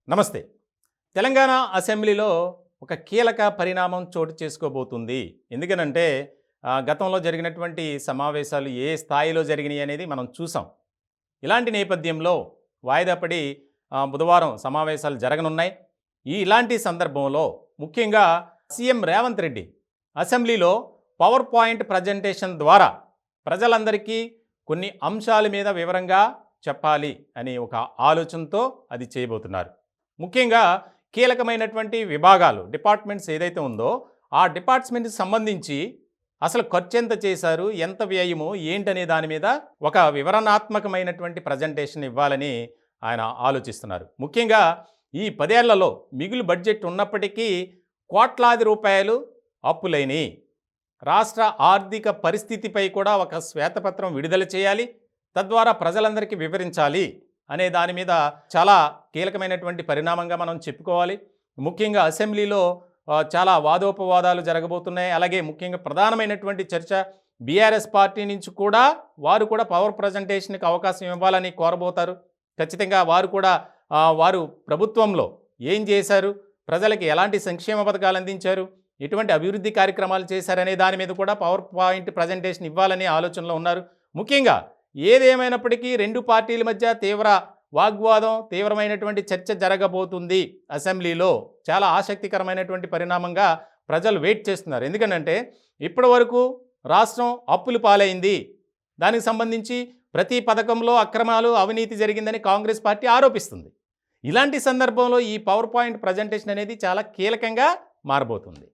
నమస్తే. తెలంగాణ అసెంబ్లీలో ఒక కీలక పరిణామం చోటు చేసుకోబోతుంది. ఎందుకనంటే గతంలో జరిగినటువంటి సమావేశాలు ఏ స్థాయిలో జరిగినాయి అనేది మనం చూసాం. ఇలాంటి నేపథ్యంలో వాయిదా పడి బుధవారం సమావేశాలు జరగనున్నాయి. ఇలాంటి సందర్భంలో ముఖ్యంగా సీఎం రేవంత్ రెడ్డి అసెంబ్లీలో పవర్ పాయింట్ ప్రజెంటేషన్ ద్వారా ప్రజలందరికీ కొన్ని అంశాల మీద వివరంగా చెప్పాలి అనే ఒక ఆలోచనతో అది చేయబోతున్నారు. ముఖ్యంగా కీలకమైనటువంటి విభాగాలు డిపార్ట్మెంట్స్ ఏదైతే ఉందో ఆ డిపార్ట్మెంట్కి సంబంధించి అసలు ఖర్చు ఎంత చేశారు, ఎంత వ్యయము ఏంటనే దాని మీద ఒక వివరణాత్మకమైనటువంటి ప్రజెంటేషన్ ఇవ్వాలని ఆయన ఆలోచిస్తున్నారు. ముఖ్యంగా ఈ 10 ఏళ్లలో మిగులు బడ్జెట్ ఉన్నప్పటికీ కోట్లాది రూపాయలు అప్పులైనవి. రాష్ట్ర ఆర్థిక పరిస్థితిపై కూడా ఒక శ్వేతపత్రం విడుదల చేయాలి, తద్వారా ప్రజలందరికీ వివరించాలి అనే దాని మీద చాలా కీలకమైనటువంటి పరిణామంగా మనం చెప్పుకోవాలి. ముఖ్యంగా అసెంబ్లీలో చాలా వాదోపవాదాలు జరగబోతున్నాయి. అలాగే ముఖ్యంగా ప్రధానమైనటువంటి చర్చ బీఆర్ఎస్ పార్టీ నుంచి కూడా వారు కూడా పవర్ ప్రజెంటేషన్కి అవకాశం ఇవ్వాలని కోరబోతారు. ఖచ్చితంగా వారు కూడా వారు ప్రభుత్వంలో ఏం చేశారు, ప్రజలకి ఎలాంటి సంక్షేమ పథకాలు అందించారు, ఎటువంటి అభివృద్ధి కార్యక్రమాలు చేశారనే దాని మీద కూడా పవర్ పాయింట్ ప్రజెంటేషన్ ఇవ్వాలనే ఆలోచనలో ఉన్నారు. ముఖ్యంగా ఏదేమైనప్పటికీ రెండు పార్టీల మధ్య తీవ్ర వాగ్వాదం, తీవ్రమైనటువంటి చర్చ జరగబోతుంది అసెంబ్లీలో. చాలా ఆసక్తికరమైనటువంటి పరిణామంగా ప్రజలు వెయిట్ చేస్తున్నారు. ఎందుకంటే ఇప్పటి వరకు రాష్ట్రం అప్పులు పాలైంది, దానికి సంబంధించి ప్రతి పథకంలో అక్రమాలు, అవినీతి జరిగిందని కాంగ్రెస్ పార్టీ ఆరోపిస్తుంది. ఇలాంటి సందర్భంలో ఈ పవర్ పాయింట్ ప్రజెంటేషన్ అనేది చాలా కీలకంగా మారబోతుంది.